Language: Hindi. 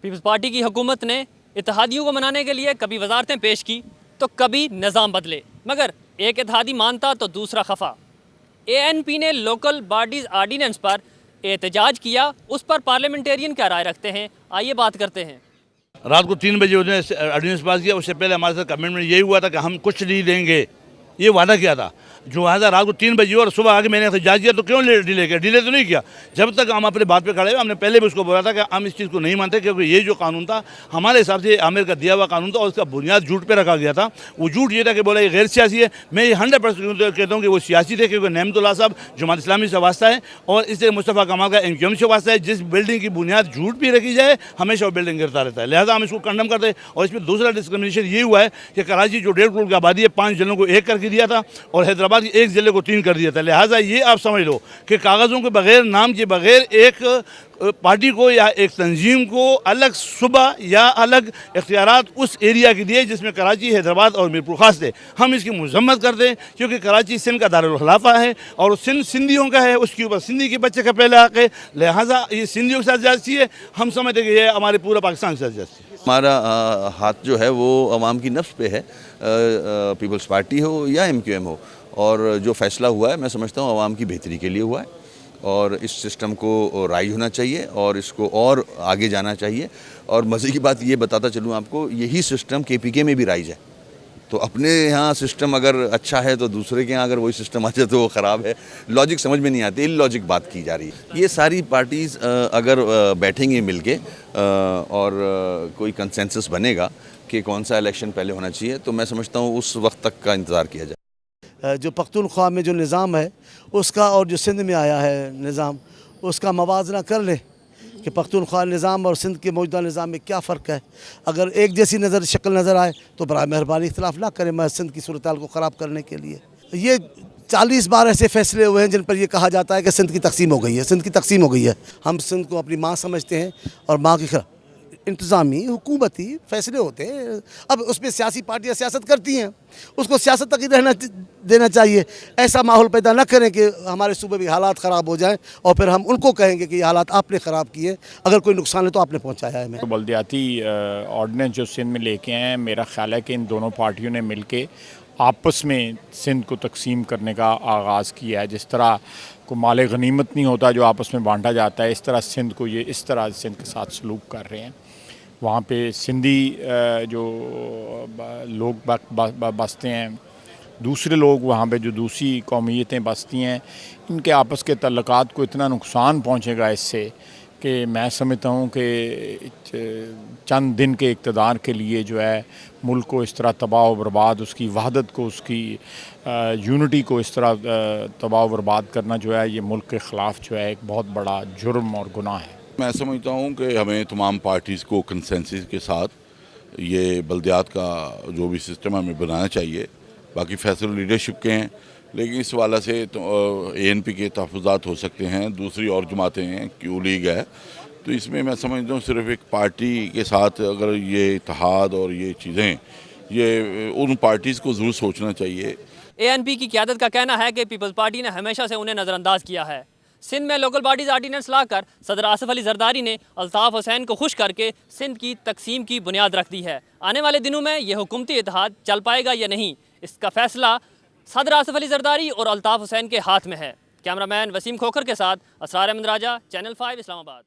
पीपल्स पार्टी की हुकूमत ने इत्तेहादियों को मनाने के लिए कभी वजारतें पेश की तो कभी निज़ाम बदले, मगर एक इत्तेहादी मानता तो दूसरा खफा। ANP ने लोकल बॉडीज़ आर्डीनेंस पर एहतजाज किया, उस पर पार्लियामेंटेरियन क्या राय रखते हैं, आइए बात करते हैं। रात को 3 बजे उन्होंने ऑर्डिनेंस पास किया। उससे पहले हमारे साथ कमिटमेंट यही हुआ था कि हम कुछ नहीं देंगे, ये वादा किया था। जो वादा रात को 3 बजे और सुबह आके मैंने एहतजाज किया, तो क्यों डिले किया? डिले तो नहीं किया। जब तक हम अपने बात पे खड़े हुए, हमने पहले भी उसको बोला था कि हम इस चीज़ को नहीं मानते, क्योंकि ये जो कानून था हमारे हिसाब से आमिर का दिया हुआ कानून था और उसका बुनियाद झूठ पे रखा गया था। वो झूठ ये था कि बोला ये गैर सियासी है। मैं ये 100% कहता हूँ कि वो सियासी थे, क्योंकि नेमतुल्लाह साहब जमात इस्लामी से वास्ता है और इससे मुस्तफ़ा कमाल का MQM से वास्ता है। जिस बिल्डिंग की बुनियाद झूठ भी रखी जाए, हमेशा वो बिल्डिंग गिरता रहता है। लिहाजा हम इसको कंडम करते हैं। और इसमें दूसरा डिस्क्रिमिनेशन ये हुआ है कि कराची जो 1.5 करोड़ की आबादी है, 5 जिलों को 1 करके दिया था और हैदराबाद की 1 जिले को 3 कर दिया था। लिहाजा ये आप समझ लो कि कागज़ों के बगैर, नाम के बगैर एक पार्टी को या एक तंजीम को अलग सुबह या अलग इख्तियारात उस एरिया के दिए जिसमें कराची, हैदराबाद और मीरपुर खास थे। हम इसकी मजम्मत करते हैं, क्योंकि कराची सिंध का दारुल खिलाफा है और सिंध सिंधियों का है, उसके ऊपर सिंधी के बच्चे का पहले हक है। लिहाजा ये सिंधियों के साथ जाती है, हम समझते हैं कि ये हमारे पूरा पाकिस्तान के साथ जाती है। हमारा हाथ जो है वो अवाम की नफ्स पे है, पीपल्स पार्टी हो या MQM हो। और जो फ़ैसला हुआ है, मैं समझता हूँ अवाम की बेहतरी के लिए हुआ है और इस सिस्टम को राइज होना चाहिए और इसको और आगे जाना चाहिए। और मज़े की बात ये बताता चलूँ आपको, यही सिस्टम KPK में भी राइज है। तो अपने यहाँ सिस्टम अगर अच्छा है तो दूसरे के यहाँ अगर वही सिस्टम आ जाए तो वो ख़राब है। लॉजिक समझ में नहीं आती, इलॉजिक बात की जा रही है। ये सारी पार्टीज़ अगर बैठेंगी मिल के और कोई कंसेंसस बनेगा कि कौन सा इलेक्शन पहले होना चाहिए, तो मैं समझता हूँ उस वक्त तक का इंतज़ार किया जाए। जो पख्तूनख्वा में जो निज़ाम है उसका और जो सिंध में आया है निज़ाम, उसका मवाजना कर लें कि पख्तूनख्वा निज़ाम और सिंध के मौजूदा निज़ाम में क्या फ़र्क है। अगर एक जैसी शक्ल नज़र आए तो बराए मेहरबानी इख्तिलाफ़ ना करें मैं सिंध की सूरत हाल को ख़राब करने के लिए। ये 40 बार ऐसे फैसले हुए हैं जिन पर यह कहा जाता है कि सिंध की तकसीम हो गई है, सिंध की तकसीम हो गई है। हम सिंध को अपनी माँ समझते हैं और माँ की इंतज़ामी हुकूमती फ़ैसले होते हैं। अब उसमें सियासी पार्टियाँ सियासत करती हैं, उसको सियासत तक ही रहना देना चाहिए। ऐसा माहौल पैदा न करें कि हमारे सूबे भी हालात ख़राब हो जाएं और फिर हम उनको कहेंगे कि ये हालात आपने ख़राब किए, अगर कोई नुकसान है तो आपने पहुंचाया है। तो बल्दियाती ऑर्डिनेंस जो सिंध में लेके आए हैं, मेरा ख्याल है कि इन दोनों पार्टियों ने मिल के आपस में सिंध को तकसीम करने का आगाज़ किया है। जिस तरह को माल गनीमत नहीं होता जो आपस में बांटा जाता है, इस तरह सिंध को ये इस तरह सिंध के साथ सलूक कर रहे हैं। वहाँ पे सिंधी जो लोग बसते हैं, दूसरे लोग वहाँ पे जो दूसरी कौमियतें बसती हैं, इनके आपस के तल्लुकात को इतना नुकसान पहुँचेगा इससे कि मैं समझता हूँ कि चंद दिन के इक़्तिदार के लिए जो है मुल्क को इस तरह तबाह व बर्बाद, उसकी वहदत को, उसकी यूनिटी को इस तरह तबाह व बर्बाद करना जो है, ये मुल्क के ख़िलाफ़ जो है एक बहुत बड़ा जुर्म और गुनाह है। मैं समझता हूँ कि हमें तमाम पार्टीज़ को कंसेंसस के साथ ये बल्दियात का जो भी सिस्टम हमें बनाना चाहिए। बाकी फैसले लीडरशिप के हैं, लेकिन इस वाला से तो ANP के तहफ़्फ़ुज़ात हो सकते हैं, दूसरी और जमातें हैं, Q लीग है। तो इसमें मैं समझता हूँ सिर्फ़ एक पार्टी के साथ अगर ये इत्तेहाद और ये चीज़ें, ये उन पार्टीज़ को ज़रूर सोचना चाहिए। ANP की क़यादत का कहना है कि पीपल्स पार्टी ने हमेशा से उन्हें नज़रअंदाज किया है। सिंध में लोकल बॉडीज़ आर्डीनेंस लाकर सदर आसिफ अली जरदारी ने अल्ताफ़ हुसैन को खुश करके सिंध की तकसीम की बुनियाद रख दी है। आने वाले दिनों में यह हुकूमती इत्तेहाद चल पाएगा या नहीं, इसका फैसला सदर आसिफ अली जरदारी और अल्ताफ़ हुसैन के हाथ में है। कैमरामैन वसीम खोखर के साथ असरार अहमद राजा, चैनल 5 इस्लामाबाद।